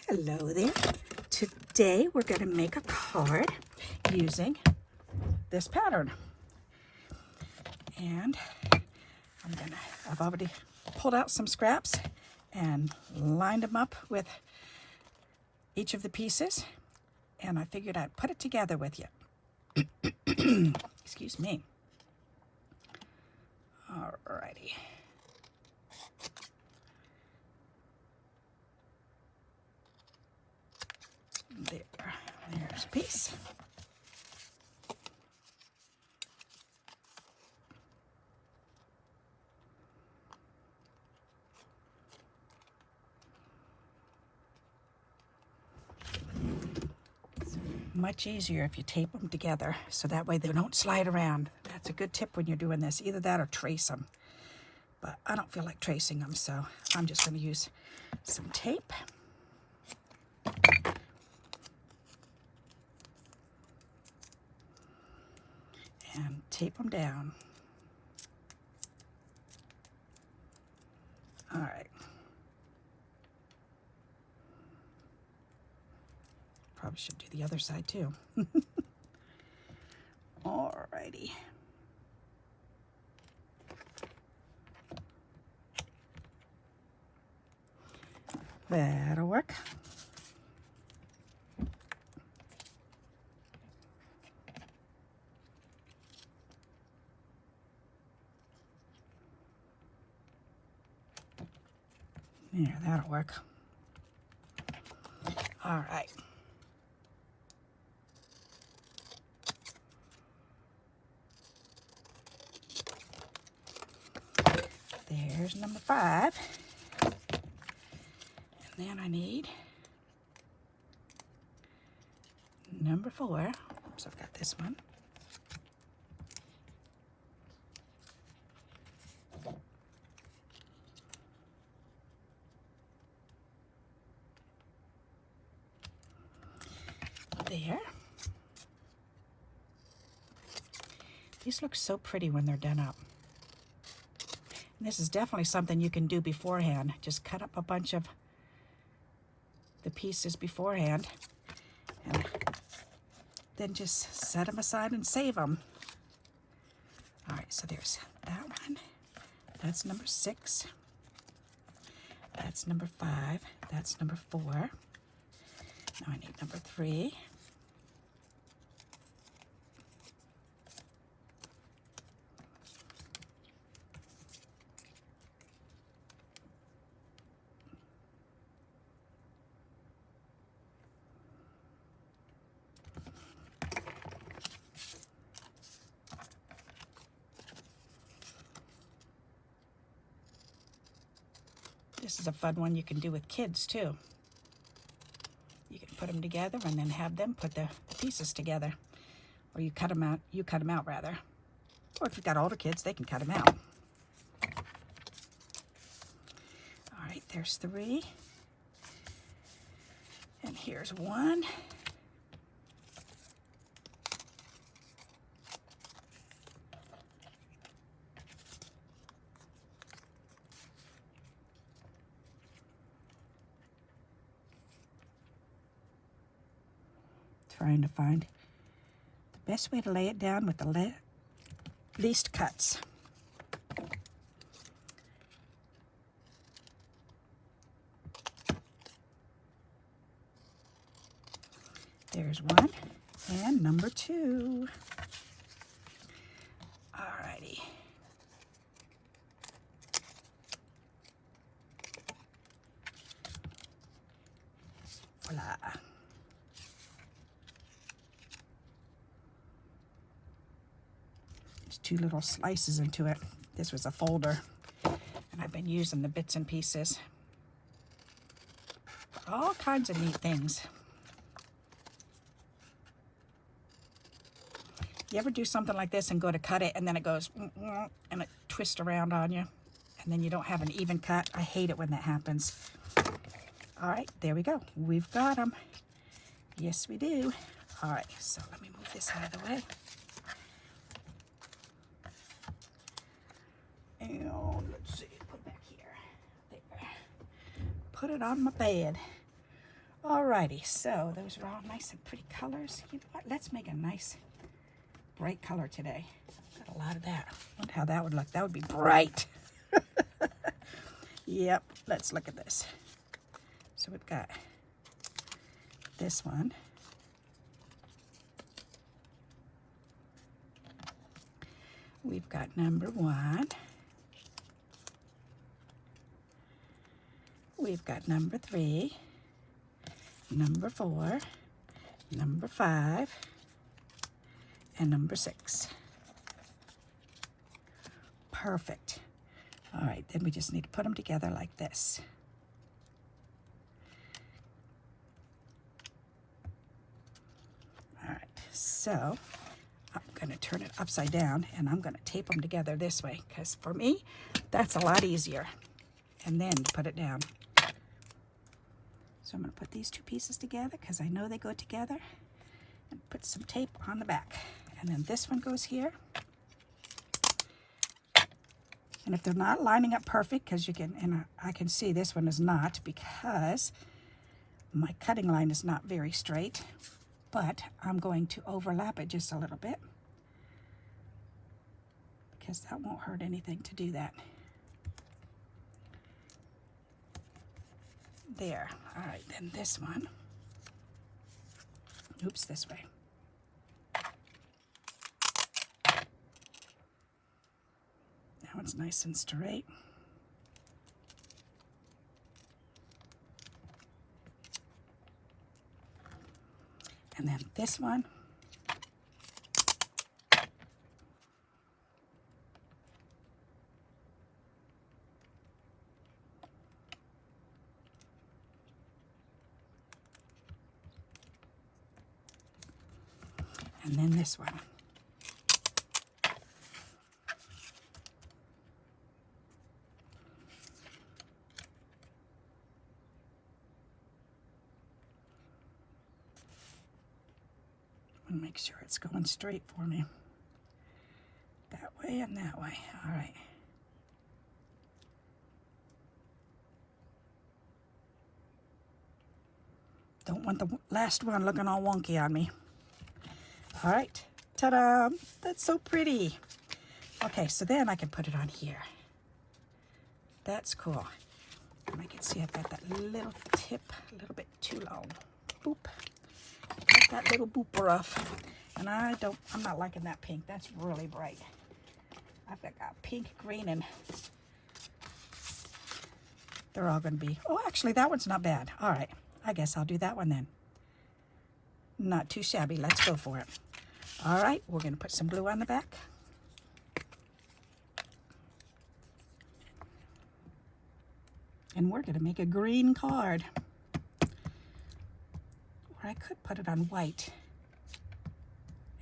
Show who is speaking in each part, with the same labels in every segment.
Speaker 1: Hello there. Today we're going to make a card using this pattern. And I've already pulled out some scraps and lined them up with each of the pieces. And I figured I'd put it together with you. Excuse me. Alrighty. There's a piece. It's much easier if you tape them together, so that way they don't slide around. That's a good tip when you're doing this. Either that or trace them. But I don't feel like tracing them, so I'm just going to use some tape. And tape them down. All right. Probably should do the other side too. All righty. That'll work. Yeah, that'll work. All right. There's number 5. And then I need number 4. Oops, I've got this one. There. These look so pretty when they're done up. And this is definitely something you can do beforehand. Just cut up a bunch of the pieces beforehand and then just set them aside and save them. All right, so there's that one. That's number 6. That's number 5. That's number 4. Now I need number 3. This is a fun one you can do with kids too. You can put them together and then have them put the pieces together. Or you cut them out rather. Or if you've got older kids, they can cut them out. All right, there's 3. And here's 1. Trying to find the best way to lay it down with the least cuts. There's 1 and number 2. Alrighty. Voila. There's 2 little slices into it. This was a folder, and I've been using the bits and pieces. All kinds of neat things. You ever do something like this and go to cut it and then it goes and it twists around on you and then you don't have an even cut? I hate it when that happens. All right, there we go. We've got them. Yes, we do. All right, so let me move this out of the way. And let's see, put it back here. There. Put it on my bed. Alrighty, so those are all nice and pretty colors. You know what? Let's make a nice bright color today. Got a lot of that. Wonder how that would look. That would be bright. Yep, let's look at this. So we've got this one. We've got number 1. We've got number 3, number 4, number 5, and number 6. Perfect. All right, then we just need to put them together like this. All right, so I'm going to turn it upside down and I'm going to tape them together this way because for me, that's a lot easier. And then put it down. So I'm going to put these 2 pieces together because I know they go together and put some tape on the back. And then this one goes here. And if they're not lining up perfect, because you can, and I can see this one is not because my cutting line is not very straight, but I'm going to overlap it just a little bit because that won't hurt anything to do that. There. All right, then this one. Oops, this way. Now it's nice and straight. And then this one. And then this one. And make sure it's going straight for me. That way and that way. All right. Don't want the last one looking all wonky on me. All right, ta-da, that's so pretty. Okay, so then I can put it on here. That's cool. And I can see I've got that little tip, a little bit too long. Boop, got that little booper off. And I'm not liking that pink, that's really bright. I've got pink, green, and they're all gonna be, oh, actually that one's not bad. All right, I guess I'll do that one then. Not too shabby, let's go for it. All right, we're gonna put some glue on the back. And we're gonna make a green card. Or I could put it on white.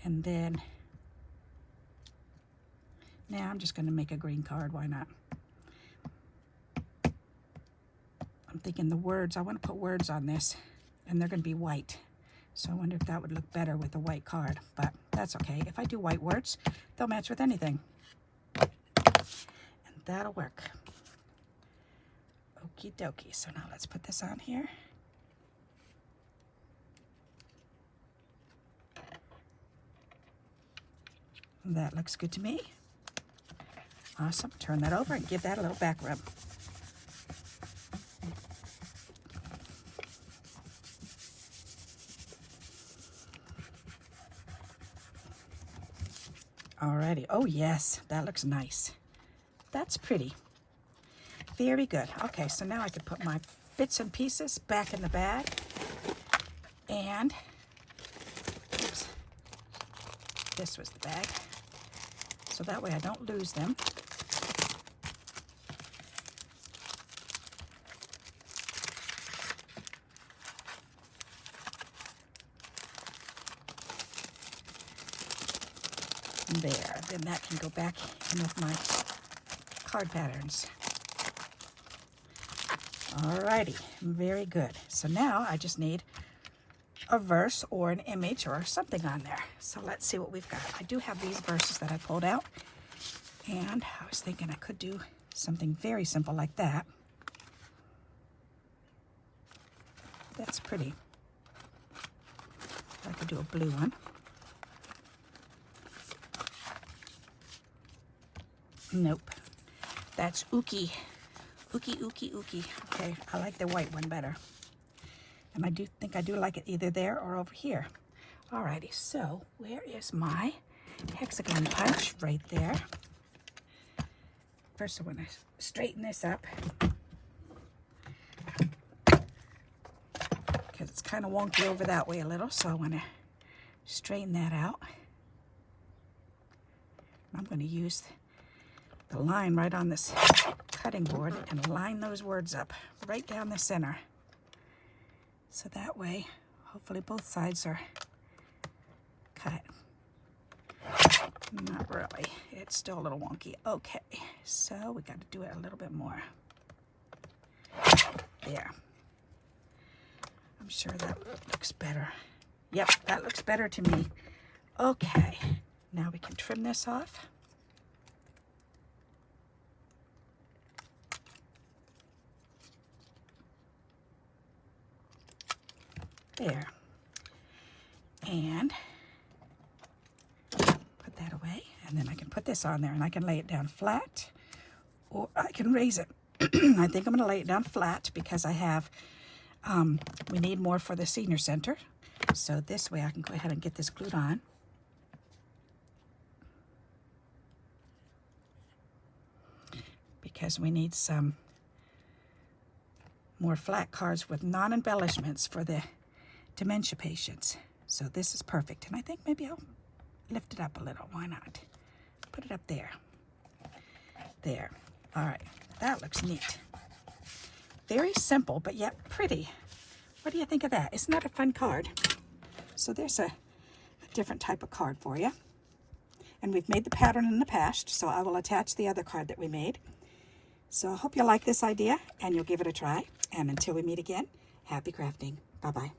Speaker 1: And then, now I'm just gonna make a green card, why not? I'm thinking the words, I wanna put words on this, and they're gonna be white. So I wonder if that would look better with a white card, but that's okay. If I do white words, they'll match with anything. And that'll work. Okie dokie. So now let's put this on here. That looks good to me. Awesome. Turn that over and give that a little back rub. Alrighty. Oh yes, that looks nice. That's pretty. Very good. Okay, so now I can put my bits and pieces back in the bag. And, oops, this was the bag. So that way I don't lose them. There, then that can go back in with my card patterns. Alrighty, very good. So now I just need a verse or an image or something on there. So let's see what we've got. I do have these verses that I pulled out, and I was thinking I could do something very simple like that. That's pretty. I could do a blue one. Nope. That's ooky. Ooky, ooky, ooky. Okay, I like the white one better. And I do think I do like it either there or over here. Alrighty, so where is my hexagon punch? Right there. First I want to straighten this up, because it's kind of wonky over that way a little, so I want to straighten that out. I'm going to use the line right on this cutting board and line those words up right down the center. So that way, hopefully both sides are cut. Not really. It's still a little wonky. Okay, so we got to do it a little bit more. There. I'm sure that looks better. Yep, that looks better to me. Okay, now we can trim this off. There. And put that away. And then I can put this on there and I can lay it down flat, or I can raise it. I think I'm going to lay it down flat because I have, we need more for the senior center. So this way I can go ahead and get this glued on. Because we need some more flat cards with non-embellishments for the dementia patients. So this is perfect. And I think maybe I'll lift it up a little. Why not? Put it up there. There. All right. That looks neat. Very simple, but yet pretty. What do you think of that? Isn't that a fun card? So there's a different type of card for you. And we've made the pattern in the past, so I will attach the other card that we made. So I hope you like this idea and you'll give it a try. And until we meet again, happy crafting. Bye-bye.